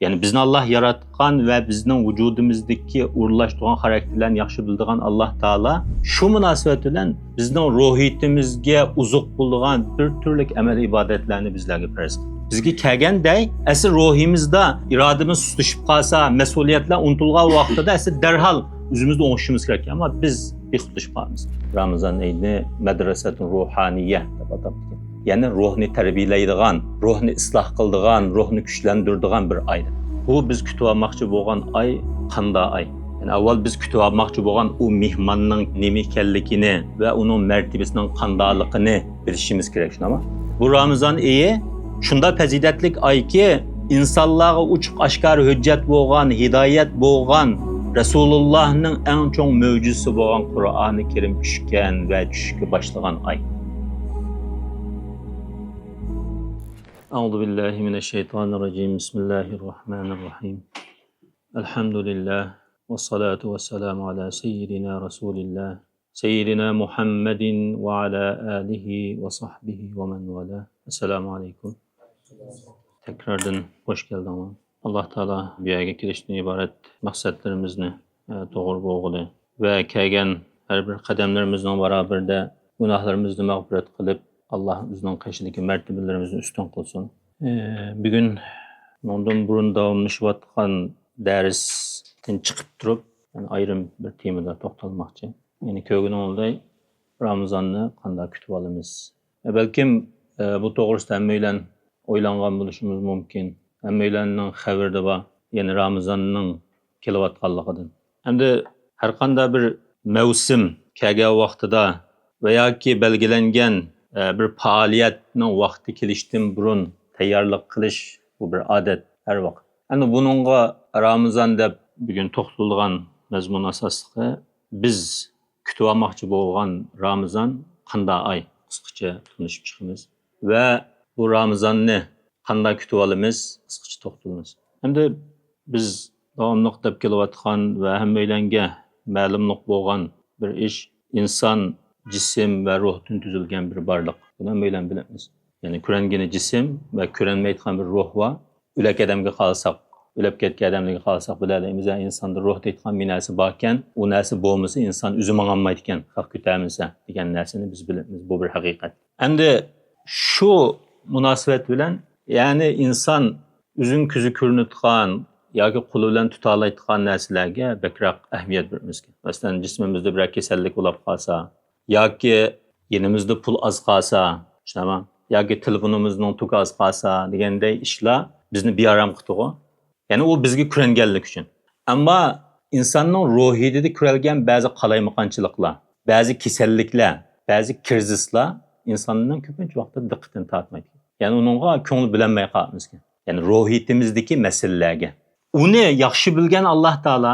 Yani bizni Allah yaratgan ve bizning vücudumuzdaki uğurlaştırgan karakterlerini yaxshi bildigan Allah Taala şu münasebet bilen bizning ruhiyetimizge uzuq bulduğan bir türlük amel ibadetlerini bizlerge farz qildi. Bizge kelgende asl ruhimizda irademiz susuşup qalsa, mesuliyetler unutilgan vaqtida asl derhal özümüzde oңuşumuz kerak. Ama biz bir tutuşup qalamiz. Ramazan ayini medresetun ruhaniye deb atab. Yani ruhni terbiyeleydigan, ruhni ıslah kıldıgan, ruhni güçlendirdigan bir ay. Bu biz kütüp almakçı boğan ay qanda ay. Yani avval biz kütüp almakçı boğan o mihmanның nemi ekenligini ve onun mertebesinin qandalıqını bilişimiz gerek. Ama bu Ramazan ayı şunda faziletlik ay ki insanlığa uçuk aşkar hüccet boğan, hidayet boğan, Resulullah'ın en çok mevcusu boğan Kur'an-ı Kerim düşken ve düşkü başlayan ay. Euzubillahimineşşeytanirracim. Bismillahirrahmanirrahim. Elhamdülillah. Ve salatu ve selamu ala seyyidina Resulillah. Seyyidina Muhammedin ve ala alihi ve sahbihi ve men vela. Esselamu aleyküm. Tekrardan hoş geldin. Allah Teala bir yerga kelishdan iborat maqsadlarimizni to'g'ri bo'lg'ili ve kelgan her bir qadamlarimizning barabarida gunohlarimizni mag'firat qilib Allah bizning qashidagi martabalarimizni ustun qilsin. Bugun bundan burun davomlashayotgan darsdan chiqib turib, yani ayrim bir temada to'xtalmoqchi. Yani ko'nglimda Ramazonni qanday kutib olamiz? Balkim bu to'g'risida hammaylar o'ylangan bo'lishimiz mumkin. Hammaylarning xabarida bor, yani Ramazonning kelayotganligidan. Endi har qanday bir mavsum kelgan vaqtida va yoki belgilangan bir faaliyetning vaqti kelishdan burun tayyorlik qilish bu bir odat har vaqt. Endi buningga Ramazon deb bugun to'xtalgan mazmun asosligi biz kutib olmoqchi bo'lgan Ramazon qanday ay qisqacha tunishib chiqamiz va bu Ramazonni qanday kutib olamiz qisqacha to'xtalamiz. Endi biz davomli deb kelayotgan va hammalarga ma'lumlik bo'lgan bir ish inson cisim ve ruhdan tuzilgan bir barliq. Buni hammalar bilamiz. Yani ko'rangani cisim ve ko'ranmaydigan bir ruh var. O'lak odamga qolsak, o'lib ketgan odamlarga qolsak bilalaymiz, insonda ruh deydigan bir narsa bor ekan, u narsa bo'lmasa inson o'zi mangolmaydi ekan, haq ko'tarmasa degan narsani biz bilamiz. Bu bir haqiqat. Endi shu munosabat bilan, yani inson o'zing ko'zi ko'rinadigan yoki qo'li bilan tuta oladigan narsalarga bakroq ahamiyat beramiz. Masalan, jismimizda bir kasallik bo'lib qolsa, yoki yenimizde pul az qalsa, tamam, yoki telefonimizning tuki az qalsa deganday ishlar bizni bearam qildi. Yani o bizga ko'ranganlik uchun. Ammo insonning ruhiyatida ko'ralgan ba'zi qalaymaqonchiliklar, ba'zi kasalliklar, ba'zi krizislar insonning ko'pincha vaqtda diqqatini tortmaydi. Yani onunga ko'ngil bilanmay qolamiz. Yani ruhiyatimizdagi masalalarga. Uni yaxshi bilgan Allah Taala,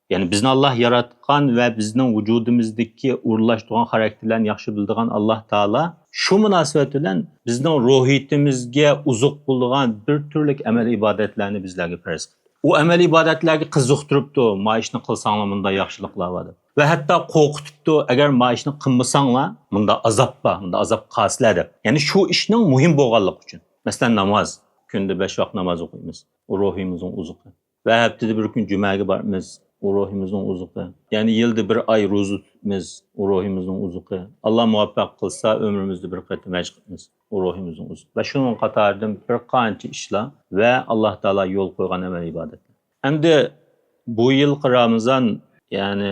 yani bizni Allah yaratgan ve bizning vücudumuzdaki uğurlaştırgan karakterlerini yaxshi bildigan Allah Taala şu münasebet bilen bizning ruhiyetimizge uzuq bulduğan bir türlük amel ibadetlerini bizlerge farz qildi. O amel ibadetlerge qiziqtiribdi, ma ishni qilsanglar bunda yaxshiliklar bor deb. Ve hatta qo'rqitibdi, agar ma ishni qilmasanglar bunda azap bor, bunda azap qaslar deb. Yani şu ishning muhim bo'lganligi uchun. Masalan, namoz, kunda 5 vaqt namoz o'qiymiz. O ruhimizning uzuqi. Ve haftada bir kun jumaga boramiz. O ruhimizin uzuqi. Yani yılda bir ay ro'za tutamiz, o ruhimizin uzuqi. Allah muvaffaq qilsa ömrümüzde bir qatim haj qilamiz, o ruhimizin uzuqi. Ve şunun qatoridan bir qancha ishlar ve Allah Taala yo'l qo'ygan amal ibodatlar. Endi bu yil Ramazon, yani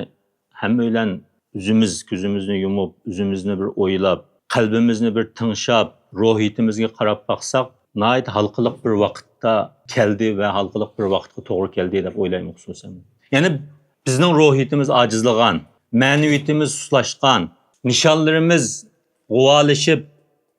hammalar o'zimiz ko'zimizni yumib, o'zimizni bir o'ylab, qalbimizni bir tinglab, ruhiyatimizga qarab baqsak, nayt halqiliq bir vaqtda keldi ve halqiliq bir vaqtga to'g'ri keldi deb o'ylayman xususan. Yani bizning ruhiyatimiz acizlagan, maneviyatimiz suslaşgan, nişanlarımız qo'valishib,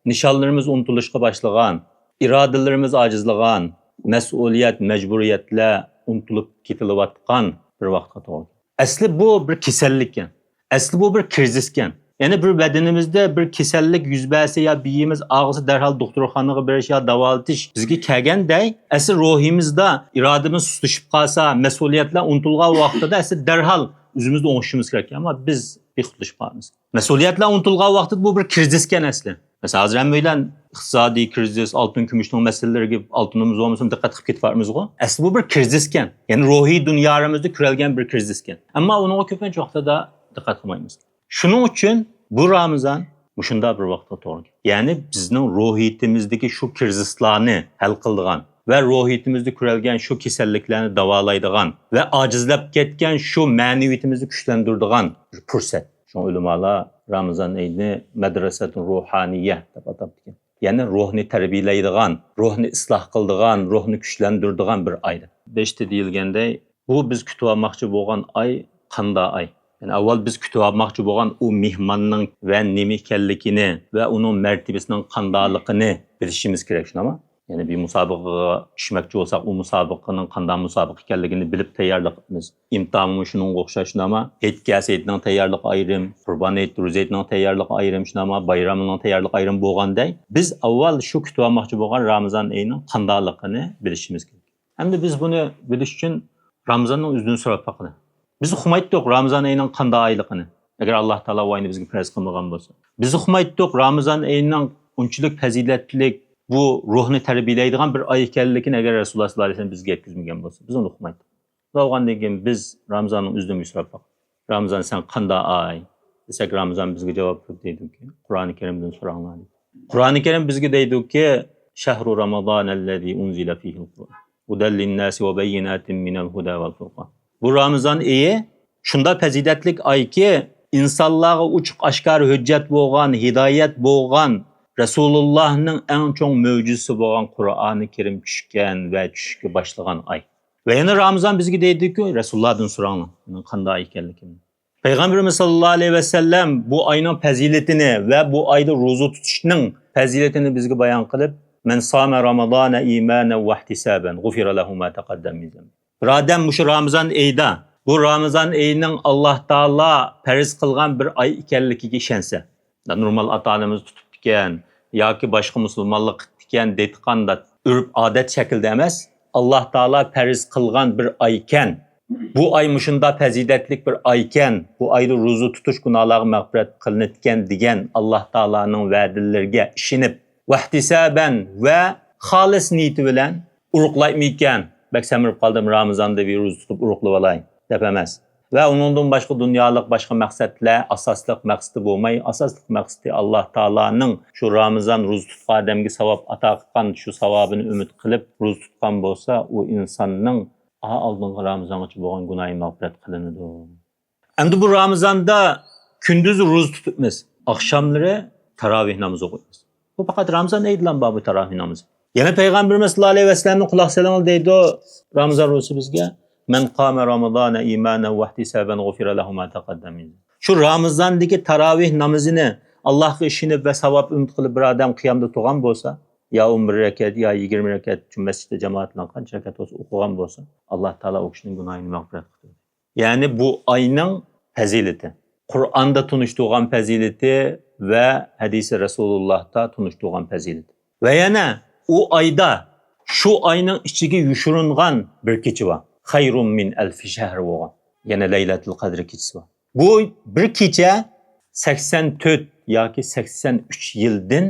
nişanlarımız unutulishga başlagan, iradelerimiz acizlagan, mas'uliyat, mecburiyatlar unutulup ketilayotgan bir vaqtga to'g'ri. Asli bu bir kasallikkan. Asli bu bir kriziskan. Yani bir bedenimizde bir kasallik yuz bersa ya biyimiz ağrısı derhal doktorxonaga berish ya davolatish bizga kelganday, asli ruhimizda irademiz susuşup qalsa, mas'uliyatlar unutilgan vaqtida asli derhal o'zimizni o'ngishimiz kerak. Ama biz bir qutulishib qolamiz. Mas'uliyatlar unutilgan vaqtida bu bir kriziskan asli. Mesela hozir ham bilan iqtisodiy krizis, oltin kumushning masalalariga oltinimiz bo'lmasa diqqat qilib ketibamiz-ku. Asli bu bir krizis ekan. Ya'ni ruhiy dunyomizni kuralgan bir krizis ekan. Ammo unga ko'pincha vaqtida diqqat qilmaymiz. Shuning uchun bu Ramazon shunda bir vaqtda to'g'ri. Ya'ni bizning ruhiyatimizdagi shu krizislarni hal qiladigan va ruhiyatimizda kuralgan shu kasalliklarni davolaydigan va ojizlab ketgan shu ma'naviyatimizni kuchlantiradigan bir fursat. Shu ulamolar Ramazon oyini madrasatun ruhaniyya deb atab ekan. Ya'ni ruhni tarbiyalaydigan, ruhni isloh qiladigan, ruhni kuchlantiradigan bir oydir. 5ta deyilganday, bu biz kutib olmoqchi bo'lgan oy qanday oy? Yani avval biz kutib olmoqchi bo'lgan u mehmonning va nima ekanligini va uning martabasining qandoqligini bilishimiz kerak, shunami? Yani bir musobaqaga tushmoqchi bo'lsak, u musobaqaning qanday musobaqa ekanligini bilib tayyorlik qilamiz. Imtihonmi shunga o'xshash, shunami? Hayitga hayitning tayyorligi ayrim, Qurbon hayit, ro'za hayitning tayyorligi ayrim, shunami? Bayramning tayyorligi ayrim bo'lganday, biz avval shu kutib olmoqchi bo'lgan Ramazon oyining qandoqligini bilishimiz kerak. Hamda biz buni bilish uchun Ramazonning o'zidan so'rab baqamiz. Biz uqmaydiq Ramazon oyining qanday oyligini. Agar Alloh taolo oyini bizga farz qilmagan bo'lsa. Biz uqmaydiq Ramazon oyining unchalik fazilatli bu ruhni tarbiyalaydigan bir oy ekanligini agar Rasululloh sollallohu alayhi vasallam bizga yetkazmagan bo'lsa, biz uni uqmaydik. Bo'lgandan keyin biz Ramazonning o'zidan so'rab baqamiz. Ramazon sen qanday oy? Desak Ramazon bizga javob beradiki, Qur'oni Karimdan so'ranglar. Qur'oni Karim bizga deydiki, shahru ramazonallazi unzila fihil Qur'on. Hudal lin-nasi va bayyinatin minal huda val furqan. Bu Ramazon oyi shunda fazilatli oyki, insonlarga ochiq oshkor hujjat bo'lgan, hidoyat bo'lgan Rasulullahning eng cho'ng mo'jizasi bo'lgan Qur'oni Karim tushgan va tushishga boshlagan oy. Va yana Ramazon bizga deydi-ku, Rasulullohdan so'ranglar, qanday ekanligini. Payg'ambarimiz sollallohu alayhi vasallam bu oyning fazilatini va bu oyda ro'za tutishning fazilatini bizga bayon qilib, "Men sama Ramazona imanan va ihtisaban, g'ufira lahu ma taqaddama min zambi." Bir odam shu Ramazon oyida, bu Ramazon oyining Alloh taolo farz qilgan bir oy ekanligiga ishonsa, normal ota-onamiz tutib ekan yoki boshqa musulmonlar qilgan deyotganda urf odat shaklda emas, Alloh taolo farz qilgan bir oy ekan. Bu oy shunda fazilatli bir oy ekan. Bu oyda ro'za tutish gunohlarga mag'firat qilinadigan degan Alloh taoloning va'dalariga ishonib, vahtisaban va xolis niyati bilan urug'laymikan. Bak samirib qoldim Ramazonda bir ro'za tutib urug'lab olay deb emas. Va uningdan boshqa dunyolik boshqa maqsadlar asosli maqsadi bo'lmay, asosli maqsadi Alloh taolaning shu Ramazon ro'za tutgan odamga savob ato qilgan shu savobini umid qilib ro'za tutgan bo'lsa, u insonning oldingi Ramazongacha bo'lgan gunohi mag'firat qilinadi. Endi bu Ramazonda kunduzi ro'za tutibmiz, oqshomlari tarovih namozi o'qiymiz. Bu faqat Ramazon oyida bu tarovih namozi. Yana Payg'ambarimiz sollallohu alayhi vasallamning quloq soling deydi, Ramazon ro'zasi bizga "Men qama Ramazona imanan va ihtisaban g'ufira lahu ma taqaddama min." Shu Ramazondagi tarovih namozini Allohga ishonib va savob umid qilib bir odam qiyomda turgan bo'lsa, yo 11 rakat, yo 20 rakat masjidda jamoat bilan qancha rakat o'qigan bo'lsa, Alloh taolo u kishining gunohini mag'firat qiladi. Ya'ni bu oyning fazilati, Qur'onda tunishtirgan fazilati va hadisi Rasulullohda tunishtirgan fazilati. Va yana u oyda shu oyning ichiga yushiringan bir kecha bor. Hayrun min alf shahr bo'lgan. Yana Laylatul Qadr kechasi bor. Bu bir kecha 84 yoki 83 yildan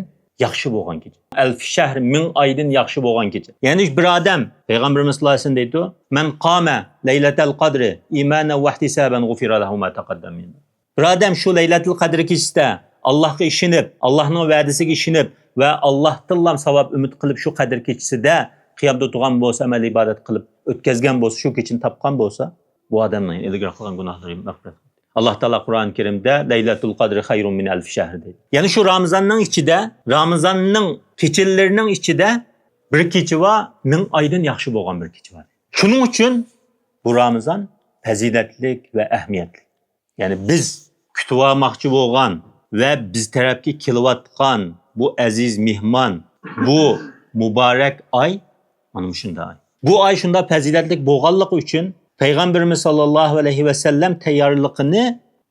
yaxshi bo'lgan kecha. Alf shahr 1000 oydan yaxshi bo'lgan kecha. Ya'ni bir odam Payg'ambarimiz sollallohu alayhi vasallam deydi, "Men qama Laylatul Qadr imanan va ihtisaban g'ufira lahu ma taqaddama min." Bir odam shu Laylatul Qadr kechasida Allohga ishonib, Allohning va'dasiga ishonib va Allohdan savob umid qilib shu qadr kechasida qiyomda turgan bo'lsa, amal ibodat qilib o'tkazgan bo'lsa, shu kechini topgan bo'lsa, bu odamning ilgari qilgan gunohlari mag'firat. Alloh taolo Qur'oni Karimda Laylatul Qadr hayrun min alf shahr deydi. Ya'ni shu Ramazonning ichida, Ramazonning kechalarining ichida bir kecha va 1000 oydan yaxshi bo'lgan bir kecha bor. Shuning uchun bu Ramazon fazilatli va ahamiyatli. Ya'ni biz kutib olmoqchi bo'lgan va biz tarafga kelayotgan bu aziz mehmon, bu muborak oy mana shunday. Bu oy shunda fazilatli bo'lganligi uchun Payg'ambarimiz sollallohu alayhi vasallam tayyorligini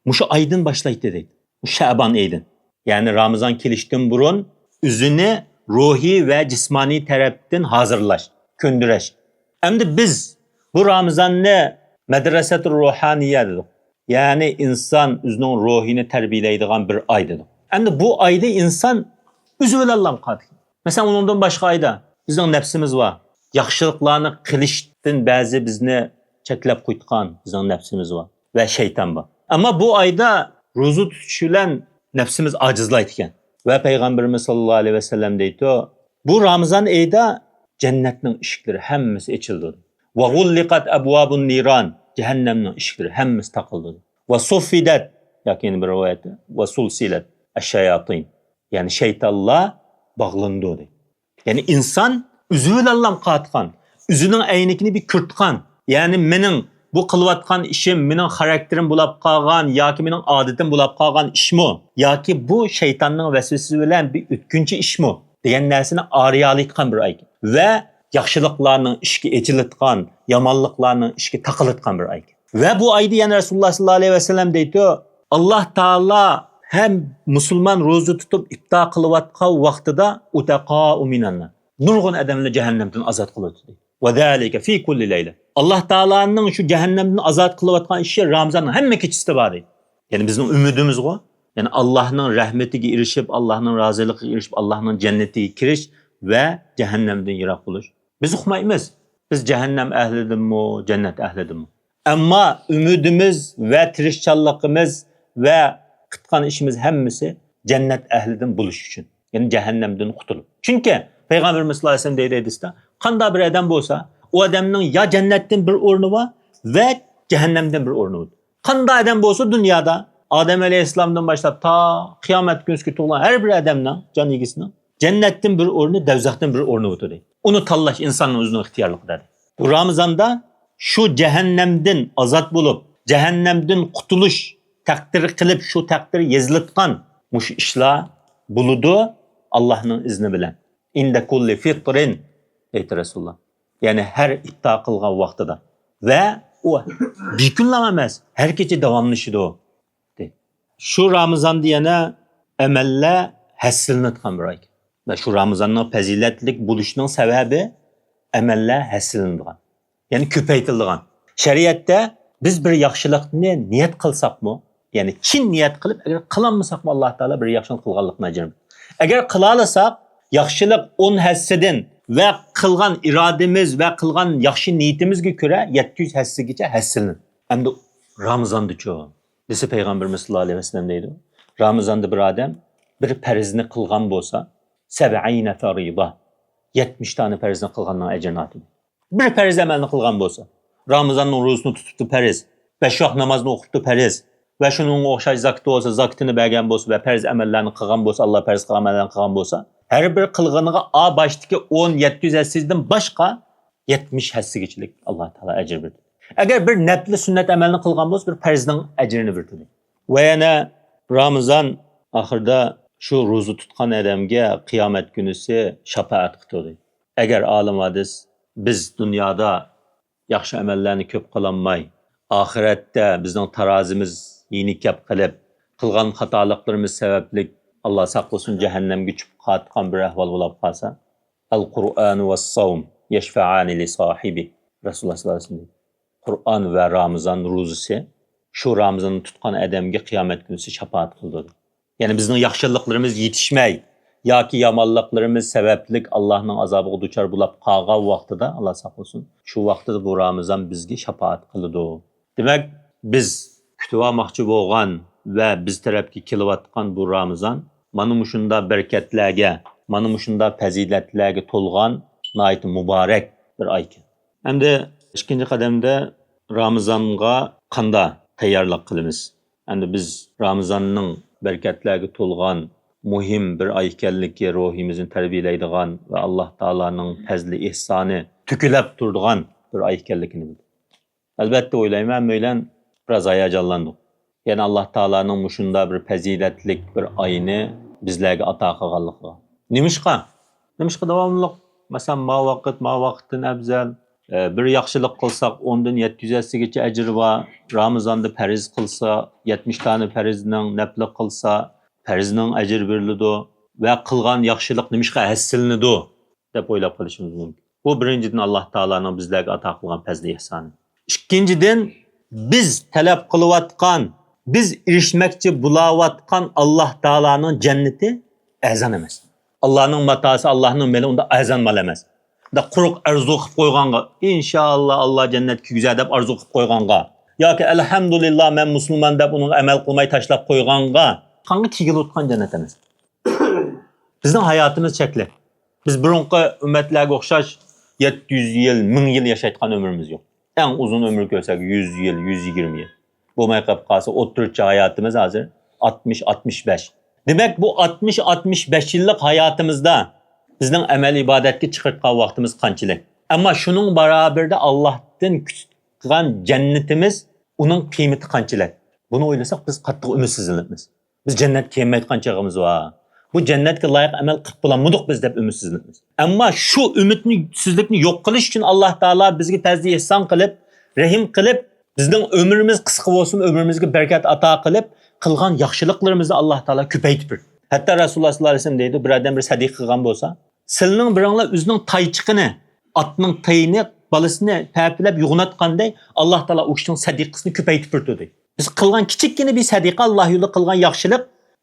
mushu oydan boshlaydi deydi. Sha'bon oyidan. Ya'ni Ramazon kelishdan burun o'zini ruhiy va jismoniy tarafdan hozirlash, ko'ndirish. Endi biz bu Ramazonni madrasatul ruhaniyya dedik. Ya'ni inson o'zining ruhini tarbiyalaydigan bir oy dedik. Endi bu oyda inson Üzü bilallam qatil. Mesela ondan başqa ayda bizning nafsimiz var. Yaxshiliklarni qilishdan ba'zi bizni cheklab qo'ygan bizning nafsimiz var va shayton bor. Ammo bu oyda ro'za tutish bilan nafsimiz ojizlaydi ekan. Va payg'ambarimiz sollallohu alayhi vasallam deydi, bu Ramazon oyida jannatning eshiklari hammasi ochildi. Va g'ulliqat abwabun niran, jahannamning eshiklari hammasi taqildi. Va suffidat, yoki bir rivoyatda va sulsilat ash-shayatin. Ya'ni shaytonlar bog'landi deydi. Ya'ni inson o'zi bilan qatqan, o'zining aynikini bir kurtqan. Ya'ni mening bu qilayotgan ishim mening xarakterim bo'lib qolgan yoki mening odatim bo'lib qolgan ishmi yoki bu shaytonning vasvasasi bilan bir o'tkinchi ishmi degan narsani ariyalayotgan bir ay. Va yaxshiliklarning ishga echilayotgan, yomonliklarning ishga taqilayotgan bir ay. Va bu oyda yana Rasululloh sollallohu alayhi vasallam deydi, Alloh taolo hem musulmon ro'za tutib iftor qilayotgan vaqtida utaqo minanna nurg'un odamlar jahannamdan ozod qiladi. Va zalika fi kulli layla. Alloh taolaning shu jahannamdan ozod qilayotgan ishi Ramazonning hamma kechasida bor. Ya'ni bizning umidimiz go. Ya'ni Allohning rahmatiga erishib, Allohning roziligiga erishib, Allohning jannatiga kirish va jahannamdan yiroq bo'lish. Biz uqmaymiz. Biz jahannam ahlidimmi, jannat ahlidimmi? Ammo umidimiz va tirishchanligimiz va qitqan ishimiz hammasi jannat ahlidan bo'lish uchun. Ya'ni jahannamdan qutulib. Chunki Payg'ambarimiz sollallohu alayhi vasallam deydi hadisda, qanday bir odam bo'lsa, o adamning ya jannatdan bir o'rni bor va jahannamdan bir o'rni bor. Qanday odam bo'lsa dunyoda Odam alayhissalomdan boshlab ta qiyomat kunisiga tug'ilgan har bir odamning jon egasining jannatdan bir o'rni, do'zaxdan bir o'rni o'tadi. Uni tanlash insonning o'zining ixtiyorligidir. Bu Ramazonda shu jahannamdan ozod bo'lib, jahannamdan qutulish taqdir qilib, shu taqdir yozilgan mush ishlar bo'ludi Allohning izni bilan. Inda kulli fitrin deydi Rasululloh. Ya'ni har iftor qilgan vaqtida va u bir kunlama emas, har kecha davomlashidi u. Shu Ramazonda yana amallar hassilnatgan bir oy. Va shu Ramazonning fazilatlik bo'lishining sababi amallar hassilnatgan. Ya'ni ko'paytirilgan. Shariatda biz bir yaxshilikni niyat qilsaqmi, ya'ni chin niyat qilib, agar qilolmasaqmi Alloh taolo bir yaxshilik qilganlikni ajrini. Agar qila olsak, yaxshilik 10 hassidan va qilgan irodamiz va qilgan yaxshi niyatimizga ko'ra 700 hassigacha hassilni. Endi Ramazonda-chu desa Payg'ambarimiz sollallohu alayhi vasallam deydi. Ramazonda bir odam bir farzni qilgan bo'lsa, 70 farida 70 tane farzni qilganning ajrini oladi. Bir farz amalni qilgan bo'lsa, Ramazonning ro'zasini tutibdi farz, 5 vaqt namozni o'qibdi farz va shuning o'xshash zakot bo'lsa, zakotini bergan bo'lsa va farz amallarni qilgan bo'lsa, Alloh farz qilgan amallarni qilgan bo'lsa, har bir qilganiga a boshdagi 10-700 hassidan boshqa 70 hassigachilik Alloh taolo ajr berdi. Agar bir nafl sunnat amalni qilgan bo'lsa, bir farzning ajrini berdi. Va yana Ramazon oxirida shu ro'za tutgan odamga qiyomat kunisi shafaat qiladi. Agar olim hadis biz dunyoda yaxshi amallarni ko'p qilolmay, oxiratda bizning tarozimiz yenikab qilib, qilgan xatoliklarimiz sababli Alloh saqlasin jahannamga tushib qatgan bir ahvol bo'lib qolsa, al-Qur'on va as-savm yashfa'ani li sohibi. Rasululloh sollallohu alayhi vasallam Qur'on va Ramazon ro'zasi shu Ramazonni tutgan odamga qiyomat kunisi shafaat qiladi. Ya'ni bizning yaxshiliklarimiz yetishmay yoki yomonliklarimiz sababli Allohning azobiga duchor bo'lib qolgan vaqtida Alloh saqlasin, shu vaqtda bu Ramazon bizga shafaat qiladi. Demak, biz kutib olmoqchi bo'lgan va biz tarafga kelayotgan bu Ramazon mana shunda barakatlarga, mana shunda fazilatlarga to'lgan nihoyat muborak bir oy. Endi ikkinchi qadamda Ramazonga qanday tayyorlik qilamiz? Endi biz Ramazonning barakatlarga to'lgan muhim bir oy ekanligi ruhimizni tarbiyalaydigan va Alloh taolaning fazli ihsoni to'kilib turadigan bir oy ekanligini bildik. Albatta o'ylayman, men biraz hayajonlandim. Yani Alloh taolaning mushunda bir fazilatlik bir oyni bizlarga ato qilganligi. Nimishqa davomli, masalan, ma vaqtdan afzal bir yaxshilik qilsak, ondan 700 gacha ajri bor. Ramazonda farz qilsa, 70 tane farzning nafl qilsa, farzning ajri beriladi va qilgan yaxshilik nimishqa hassilnadi deb o'ylab qolishimiz mumkin. Bu birinchidan Alloh taolaning bizlarga ato qilgan fazli ihsoni. Ikkinchidan biz talab qilayotgan, biz erishmoqchi bo'layotgan Alloh taolaning jannati azon emas. Allah'ın matası, Allah'ın meli onda azan mal emas. Da quruq arzu qilib qo'yganға, inshaalloh Allah jannatga güzel deb arzu qilib qo'yganға, yoki alhamdulillah men musulmon deb uning amal qilmay tashlab qo'yganға, qanqa tigilib o'tgan jannat emas. Bizning hayotimiz chekli. Biz burunqi ummatlarga o'xshash 700 yil, 1000 yil yashayotgan ömrümüz yo'q. Eng uzun ömür ko'rsak 100 yil, 120 yil. Bo'lmay qolib qolsa o'ttiruvchi hayotimiz hozir 60-65. Demek bu 60-65 yillik hayatımızda bizning amal ibodatga chiqirgan vaqtimiz qanchalik. Ammo shuning barobarida Allohdan kutgan jannatimiz, uning qiymati qanchalik. Buni o'ylasak biz qattiq umidsizlanamiz. Biz jannatga kelmayotgan chog'imiz bor. Bu jannatga loyiq amal qilib bo'lamiz biz deb umidsizlanamiz. Ammo shu umidsizlikni yo'q qilish uchun Alloh taolo bizga tazdi ihson qilib, rahim qilib, bizning ömrimiz qisqa bo'lsin, ömrimizga barakat ato qilib, qilgan yaxshiliklarimizni Alloh taolo ko'paytirib. Hatta Rasululloh sollallohu alayhi vasallam deydi, birodar bir sadiq qilgan bo'lsa, silning biringlar o'zining taychiqini, atning tayini, balasini ta'pilab yuğunatganday Alloh taolo u kishining sadiqasini ko'paytirib turdi. Biz qilgan kichikkina bir sadiqa, Alloh yo'lida qilgan yaxshilik,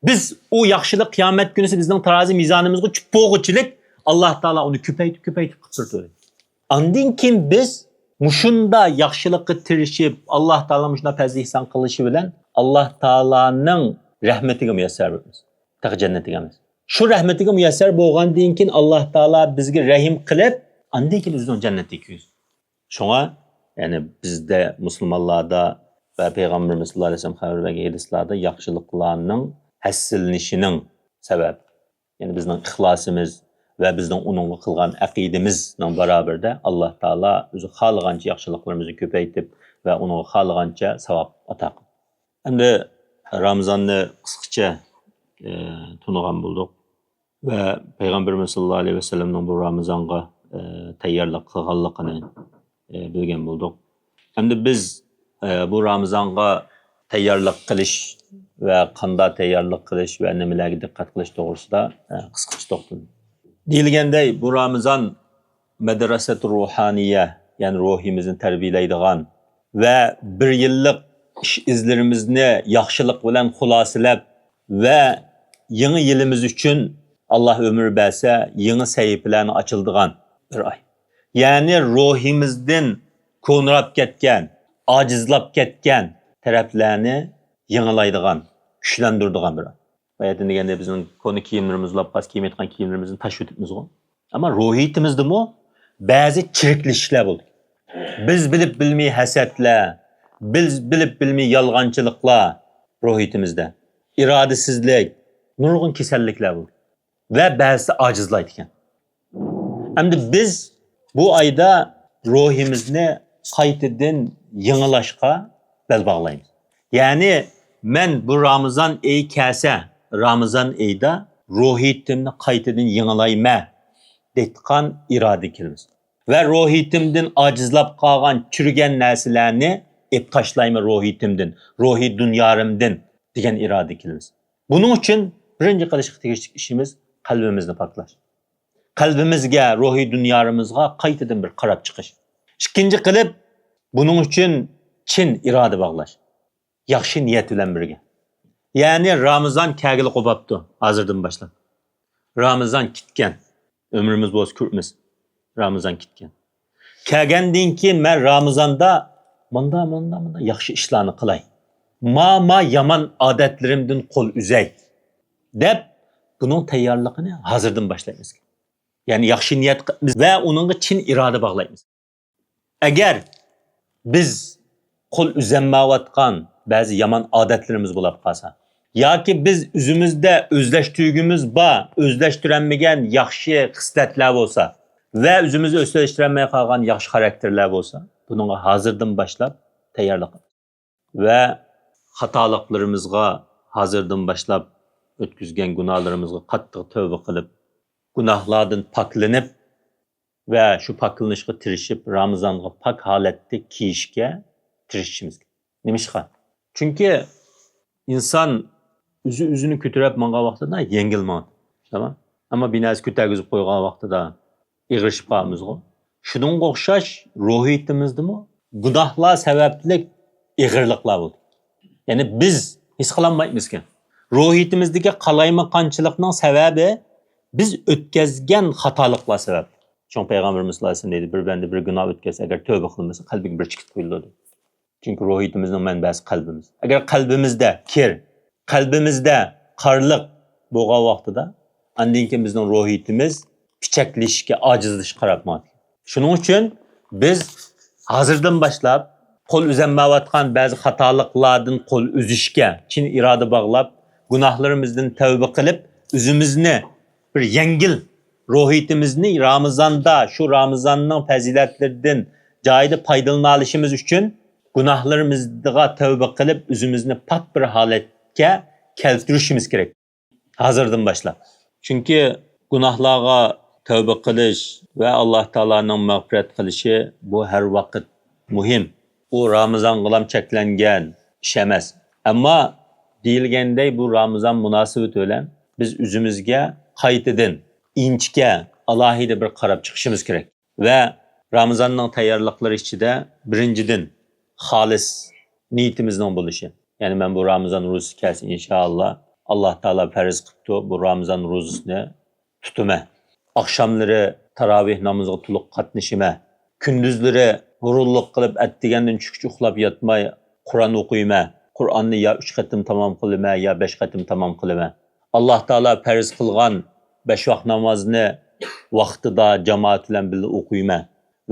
biz o yaxshilik qiyomat kunisi bizning tarozi mizonimizga tushib bo'g'ichilik, Alloh taolo uni ko'paytirib turdi. Andin keyin biz mushunda yaxshilikqa tirishib, Alloh taolo mushunda fazil ihson qilishi bilan Alloh taolaning rahmatiga muyassar bo'lamiz. Taq jannatiga emas. Shu rahmatiga muyassar bo'lgandan keyin Alloh taolo bizga rahim qilib, andan keyin o'zining jannatiga kiramiz. Shunga, ya'ni bizda musulmonlarda va payg'ambarimiz sollallohu alayhi vasallam xabar bergan hadislarda yaxshiliklarning hassilishining sababi, ya'ni bizning ixlosimiz va bizning uningga qilgan aqidamizning barobarida Alloh taolo o'zi xohlagancha yaxshiliklarimizni ko'paytib va uningga xohlagancha savob ato qiladi. Endi Ramazonni qisqacha tunagan bo'ldik va payg'ambarimiz sollallohu alayhi vasallamning bu Ramazonga tayyorlik qilganligini bilgan bo'ldik. Endi biz bu Ramazonga tayyorlik qilish va qanday tayyorlik qilish va nimalarga diqqat qilish to'g'risida qisqacha to'xtaldik. Deyilganday, bu Ramazon madrasat-ur ruhaniya, ya'ni ruhimizni tarbiyalaydigan va bir yillik ish izlarimizni yaxshilik bilan xulosalab va yangi yilimiz uchun Alloh ömür bersa, yangi sahifalarni ochildigan bir oy. Ya'ni ruhimizdan ko'nrab ketgan, ojizlab ketgan taraflarni yangilaydigan, kuchlantiradigan bir oy. Bayatın degende bizning konu kiyimlerimiz, lapqas kiymayotgan kiyimlerimizni tashib o'tibmiz-ku. Ammo ruhiyatimizda ba'zi chiriklishlar bo'ldi. Biz bilib bilmay hasadlar, biz bilib bilmay yolg'onchiliklar ruhiyatimizda, irodasizlik, nurg'un kasalliklar bo'ldi va ba'zi ojizlaydi ekan. Endi biz bu oyda ruhimizni qaytadan yangilashga bel bog'laymiz. Ya'ni men bu Ramazon oyi kelsa, Ramazon oyida ruhiyatimni qaytadan yangilayman deyotgan iroda qilamiz. Va ruhiyatimdan ojizlab qolgan chirgan narsalarni ep tashlayman ruhiyatimdan, ruhiy dunyorimdan degan iroda qilamiz. Buning uchun birinchi qilishga tegishli ishimiz qalbimizni poklash. Qalbimizga, ruhiy dunyorimizga qaytadan bir qarab chiqish. Ikkinchi qilib, buning uchun chin iroda bog'lash. Yaxshi niyat bilan birga. Ya'ni Ramazon kelgili qolibdi hozirdan boshlab. Ramazon ketgan. Ömrimiz bo'z ko'rmiz. Ramazon ketgan. Kelgandan keyin men Ramazonda manda yaxshi ishlarni qilay. Ma yomon odatlarimdan qo'l uzay deb buning tayyorligini hozirdan boshlaymiz. Ya'ni yaxshi niyat qilamiz va uningga chin iroda bog'laymiz. Agar biz qo'l uzanmayotgan ba'zi yomon odatlarimiz bo'lib qolsa, yoki biz o'zimizda o'zlashtirgimiz bor, o'zlashtiranmagan yaxshi xislatlar bo'lsa va o'zimizni o'zlashtiranmay qolgan yaxshi xarakterlar bo'lsa, buningga hozirdan boshlab tayyorlik va xatoliklarımizga hozirdan boshlab o'tkazgan gunohlarimizga qattiq tövbe qilib, gunohlardan poklanib va shu poklanishga tirishib, Ramazonga pok holatda kiyishga tirishishimiz. Nimishqa? Chunki inson o'zini ko'tarib mangan vaqtida yengilmaydi. Tamam? Ammo binasi ko'targizib qo'ygan vaqtida ig'rishib qolamiz-ku. Shuningga o'xshash ruhiyatimizdami gunohlar sababli ig'irliklar bo'ldi. Ya'ni biz his qilolmaymiz-ki. Ruhiyatimizdagi qalaymaganchilikning sababi biz o'tkazgan xatoliklar sabab. Çünkü Peygamberimiz sallallahu aleyhi ve sellem dedi, bir bende bir günah ötkazsa, eğer tövbe kılınmasa kalbiga bir çıkıp koyuladi. Çünkü ruhiyetimizin menbesi kalbimiz. Eğer kalbimizde kir, kalbimizde qarliq bo'lgan vaqtida, andan keyin bizning ruhiyetimiz pichaklashga, ojizlashga qarabmaydi. Shuning uchun biz hozirdan boshlab qo'l uzanmayotgan ba'zi xatoliklardan qo'l uzishga chin iroda bog'lab, gunohlarimizdan tavba qilib, o'zimizni bir yengil ruhiyetimizni Ramazonda, shu Ramazonning fazilatlaridan joyida foydalana olishimiz uchun gunohlarimizga tavba qilib, o'zimizni pok bir holatga keltirishimiz kerak. Hozirdan boshlab. Chunki gunohlarga tavba qilish va Alloh taolaning mag'firat qilishi bu har vaqt muhim. U Ramazon bilan cheklangan ish emas. Ammo deyilganday bu Ramazon munosabati bilan biz o'zimizga qaytadan inchga alohida bir qarab chiqishimiz kerak. Va Ramazonning tayyorliklari ichida birinchidan xolis niyatimizning bo'lishi. Ya'ni men bu Ramazon ro'zasi kelsin inshaalloh Alloh taolo farz qilibdi bu Ramazon ro'zasini tutuma. Akşamları taravih namazına to'liq qatnashima. Kunduzlari hurulluq qilib atdigandan tushib uxlab yotmay Qur'on o'qiyma. Qur'onni ya 3 qatim tamom qilma ya 5 qatim tamom qilma. Alloh taolo farz qilgan 5 vaqt namozni vaqtida jamoat bilan birga o'qiyma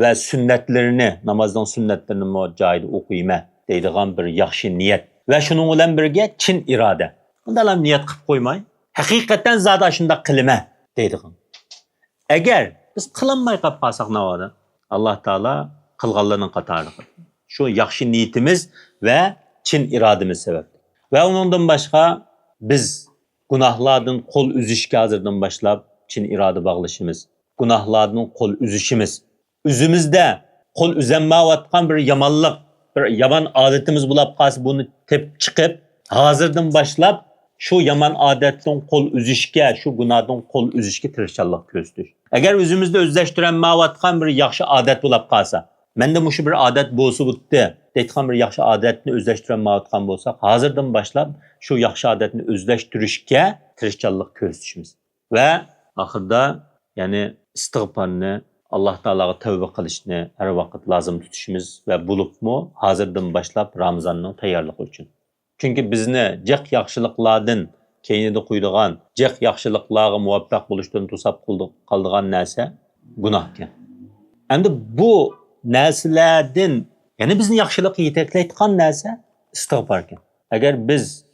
va sunnatlarini, namozning sunnatlarini joyida o'qiyma deydigan bir yaxshi niyat. Va shuning bilan birga chin iroda. Bundan ham niyat qilib qo'ymay, haqiqatan zada shunda qilma deydigan. Eğer biz kılınmay qolib qolsak navoda Alloh taolo qilganlarning qatoriga. Shu yaxshi niyatimiz va chin irodamiz sababli. Va undan boshqa biz gunohlardan qo'l uzishga hozirdan boshlab chin iroda bog'lashimiz, gunohlardan qo'l uzishimiz, o'zimizda qo'l uzanmayotgan bir yomonlik, bir yomon odatimiz bo'lib qolsa buni tepib chiqib, hozirdan boshlab şu yaman adetden kol üzüşke, şu günahdan kol üzüşke tirişçallık göstür. Eğer özümüzde özleştiren mavatkan bir yaxşı adet bulup kalsa, mende muşu bir adet boğusu bitti, deytkan bir yaxşı adetini özleştiren mavatkan bolsa, hazırdan başlap şu yaxşı adetini özleştirişke tirişçallık göstürüşümüz. Ve ahırda yani istiğfarını, Allah Teala'ya tövbe kılışını her vakit lazım tutuşumuz ve bulup mu hazırdan başlap Ramazan'ın tayarlığı için. Çünkü bizni jiq yaxshiliklardan keynida qo'ydigan, jiq yaxshiliklarga muvaffaq bo'lishdan to'sab qoldigan narsa gunoh ekan. Endi bu narsalardan, ya'ni bizni yaxshilikka yetaklaydigan narsa istig'for ekan. Agar biz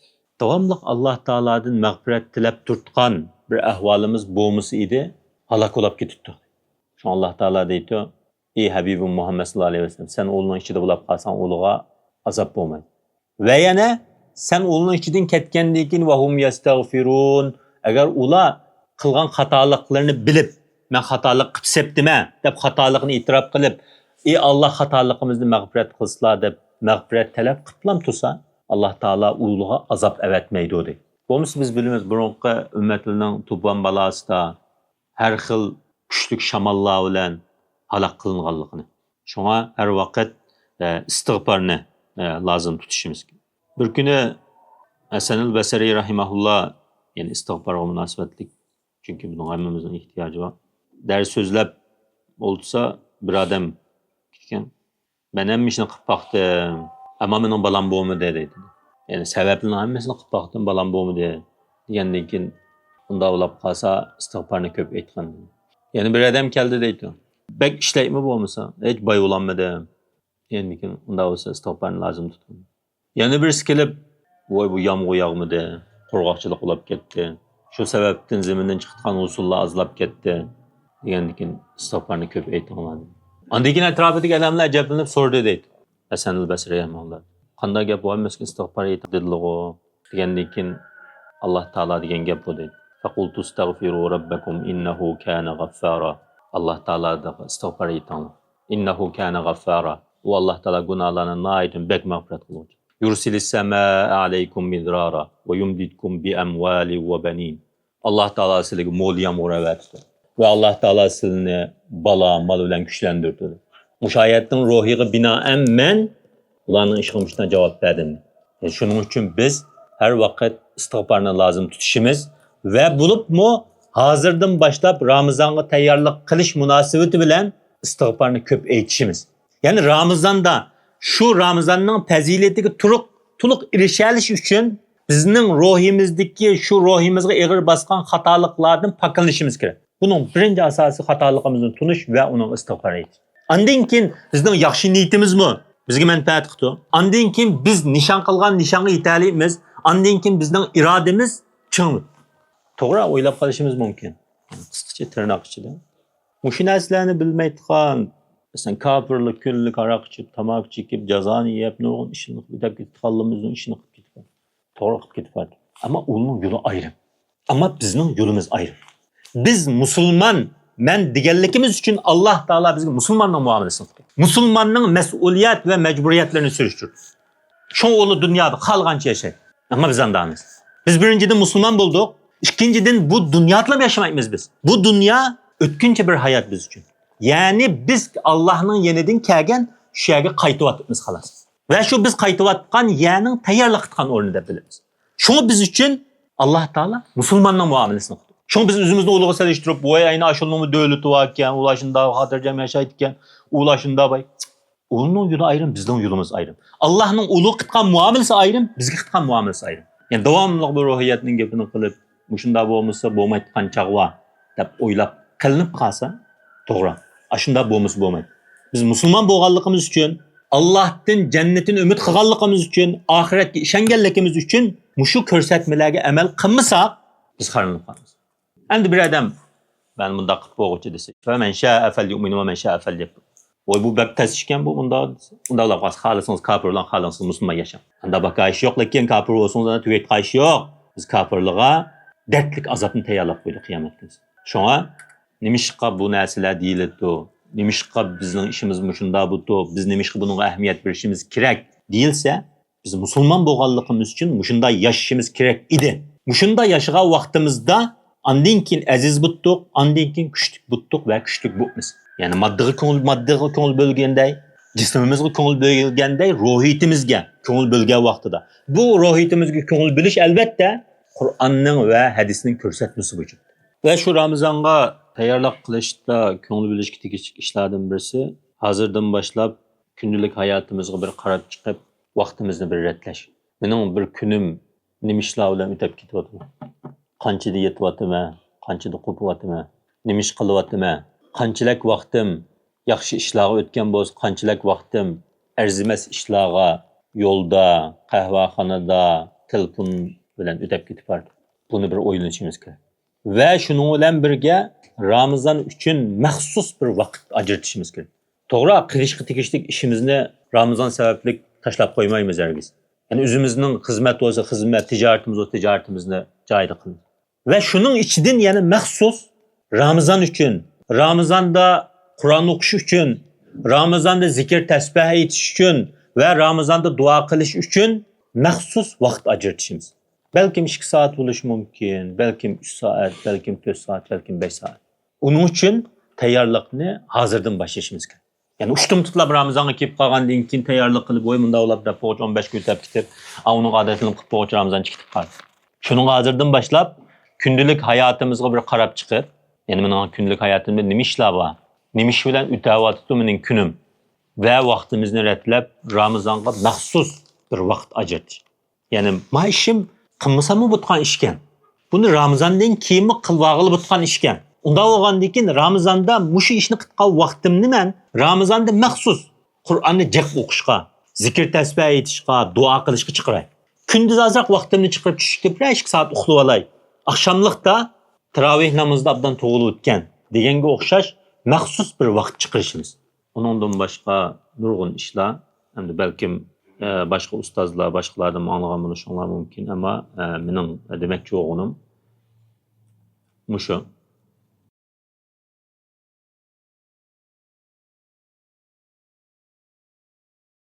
davomli Alloh taoladan mag'firat tilab turtgan bir ahvolimiz bo'lmasa edi, halok bo'lib ketibdi. Shu Alloh taolo deydi: "Ey Habibim Muhammad sallallohu alayhi vasallam, sen o'g'lining ichida bo'lib qolsang, o'g'liga azob bo'lmaydi." Ve yana sen o'g'lining ichidan ketgandan keyin va hum yastag'firun, agar ular qilgan xatoliklarni bilib, men xatolik qilib sepdima deb xatolikni e'tirof qilib, ey Alloh xatoligimizni mag'firat qilsizlar deb mag'firat talab qilib tursa, Alloh taolo ularga azob avatmaydi deydi. Bo'lmasa biz bilamiz, burunqi ummatlarning tuban balasida har xil kuchli shamollar bilan halok qilinganligini. Shunga har vaqt istig'forni lazım tutuşumuz. Bir günü Hasan-ül Basri rahimahullah, yani istig'forga münasebetlik, çünkü bunun hammamizning ihtiyacı var. Ders sözlep olsa bir adam ekan, ben hem ishni qilib baqdim, ammo mening balam bo'lmadi dedi. Yani sabablarning hammasini qilib baqdim, balam bo'lmadi degandan keyin unda bo'lib qolsa istig'forni ko'p aytgan. Yani bir adam keldi deydi. Bek ishlaymi bo'lmasa, hech boy bo'lolmadim. Yani ki unda olsa istig'forni lazım tutun. Yani birisi kelib, voy bu yomg'ir yog'midi, qurg'oqchilik bo'lib ketdi. Shu sababdan zamindan chiqqan usullar azlab ketdi. Degandan keyin istig'forni ko'p aytinglar. Andan keyin atrofidagi odamlar ajablanib so'radi deydi. Hasan-ul Basri rahimahulloh. Qanday gap bo'lmaskin istig'for aytdilar-ku. Degandan keyin Alloh taolo degan gap bu deydi. Faqultu astagfiru robbakum innahu kana g'affara. Alloh taologa istig'for aytinglar. Innahu kana g'affara. O Allah Teala günahlarına naidun bek mağfiret kılacak. Yursilis semâ'e aleykum midrara ve yumdidkum bi emvali ve benin. Allah Teala sizlere mol yağmur verdi. Ve Allah Teala sizini bala, mal ile güçlendirdi. Müşahiyetin ruhiye binaen men ulanın işgümüşüne cevap verdim. Şunun için biz her vakit istig'forni lazım tutuşumuz ve bulup mu Hazırdan başlap Ramazan'a tayyorlik qilish munosabati bilan istig'forni ko'p aytishimiz. Ya'ni Ramazanda shu Ramazanning fazilatiga to'liq erishalish uchun bizning ruhimizdagi shu ruhimizga eg'ir bosgan xatoliklardan poklanishimiz kerak. Buning birinchi asosiy xatoligimizni tunish va uning istig'for etish. Ondan keyin bizning yaxshi niyatimizmi bizga manfaat qildi. Ondan keyin biz nishon qilgan nishonga yetalaymiz. Ondan keyin bizning irodamiz ching. To'g'ri o'ylab qolishimiz mumkin. Qisqacha tirnoq ichida. Mushu narsalarni bilmaydigan, masalan, kofirlik, kunlik aroq ichib, tomoq chekib, jazoni yeb, nurg'un ishni qilib ketganligimizning ishini qilib ketgan. To'g'ri qilib ketadi. Ammo uning yo'li ayrim. Ammo bizning yo'limiz ayrim. Biz musulmon men deganligimiz uchun Alloh taolo bizga musulmonning muomalasini qildi. Musulmonning mas'uliyat va majburiyatlarini surishtirdi. Shu o'li dunyoda qolgancha yashaydi. Ammo biz andamiz. Biz birinchidan musulmon bo'ldik. İkinciden bu dünyada yaşamayız biz. Bu dünya ötkince bir hayat biz için. Yani biz Allah'ın yeniden kelgen şu yerge qaytıvatımız xalas. Ve şu biz qaytıvatkan yerinin tayyorlik qilgan o'rnida biliriz. Şunu biz için Allah Taala musulmonning muomalasini qildi. Şunu biz o'zimizni ulug'a solishtirib, voy ayni ashulning davlati bor ekan, ulaşında xotirjam yashaydi ekan, ulaşında bay. Onun yo'li ayrim, bizning yo'limiz ayrim. Allohning ulug' qilgan muomalasi ayrim, bizga qilgan muomalasi ayrim. Yani davomli bir ruhiyatning gapini qilib Muşunda bo'lmasa bo'lmaydigan chaqva deb o'ylab qilinib qolsa, to'g'ri. Ashunda bo'lmaydi. Biz musulmon bo'lganligimiz uchun, Allohdan jannatni umid qilganligimiz uchun, oxiratga ishonganligimiz uchun mushu ko'rsatmalarga amal qilmasak, biz qarinib qolamiz. Endi bir odam ben bunda qilib bo'g'uchi desa, "Va men sha'a falyu'min va men sha'a falyakfur." Voy bu bak tasishgan bu unda ular xohlasangiz kofirlar, xohlasangiz musulmon yashang. Unda bakayish yo'q, lekin kofir bo'lsangiz tugat qayshi yo'q. Biz kofirlarga dertlik azapını tayyorlab qo'ydi qiyomatda. Shunga nimishqa bu narsalar deyiladi? Nimishqa bizning ishimiz shunda bu, biz nimishqa bunga ahamiyat berishimiz kerak deyilsa, biz musulmon bo'lganligimiz uchun shunda yashashimiz kerak edi. Shunda yashagan vaqtimizda ondan keyin aziz bo'ldik, ondan keyin kuchli bo'ldik va kuchli bo'lamiz. Ya'ni moddiy ko'ngil bo'lganday, jismimizga ko'ngil bo'lganday, ruhiyatimizga ko'ngil bo'lgan vaqtida. Bu ruhiyatimizga ko'ngil bilish albatta Kur'an'ın ve hadisinin ko'rsatmasi bu. Ve şu Ramazan'a tayyorlik qilishda ko'ngil bilishga tegishli ishlardan birisi hozirdan boshlab kunlik hayotimizga bir qarab chiqib, vaqtimizni bir retlash. Mening bir kunim nima ishlar bilan o'tib ketyapti? Qanchada yetyaptimi? Qanchada qo'pyaptimi? Nima ish qilyaptimi? Qanchalik vaqtim yaxshi ishlarga o'tgan bo'lsa, qanchalik vaqtim arzimas ishlarga, yo'lda, qahvaxonada, telefon bilan o'tib ketibdi. Buni bir o'ylanishimiz kerak. Va shuning bilan birga Ramazon uchun maxsus bir vaqt ajratishimiz kerak. To'g'ri, qilishga tegishli ishimizni Ramazon sababli tashlab qo'ymaymiz hargiz. Ya'ni o'zimizning xizmat bo'lsa xizmat, tijoratimiz bo'lsa tijoratimizni joyida qilamiz. Va shuning ichidan yana maxsus Ramazon uchun, Ramazonda Qur'on o'qish uchun, Ramazonda zikr tasbih aytish uchun va Ramazonda duo qilish uchun maxsus vaqt ajratishimiz. Belki 2 saat bo'lishi mumkin, belki 3 saat, belki 4 saat, belki 5 saat. Onun için tayyorlikni hozirdan boshlashimiz kerak. Ya'ni ushtum tutlab Ramazonga kelib qolgandan keyin tayyorlik qilib, "Voy bunda ulab da 15 kun o'tib ketib, uning odatini qilib qo'yib Ramazon chiqib qoldi." Shuning hozirdan boshlab kunlik hayotimizga bir qarab chiqib, ya'ni mening kunlik hayotimda nima ishlar bor? Nima ish bilan o'tyapti mening kunim? Va vaqtimizni retlab Ramazonga maxsus bir vaqt ajratish. Ya'ni ma ishim qilmasam bo'lgan ishkan. Buni Ramazondan keyin qilvag'ili bo'lgan ishkan. Unda bo'lgandan keyin Ramazonda mushu ishni qilgan vaqtimni men Ramazonda maxsus Qur'onni jiq o'qishga, zikr tasbih aytishga, duo qilishga chiqaray. Kunduz azroq vaqtimni chiqarib tushishga 1-2 soat uxlab olay. Oqshomlikda tarovih namozida obdan to'g'ri o'tgan deganga o'xshash maxsus bir vaqt chiqarishimiz. Undan boshqa nurg'un ishlar, endi balkim başka ustazlar, başkalardan anlagan bo'lishinglar mumkin, ama mening demoqchi o'g'lim mushu.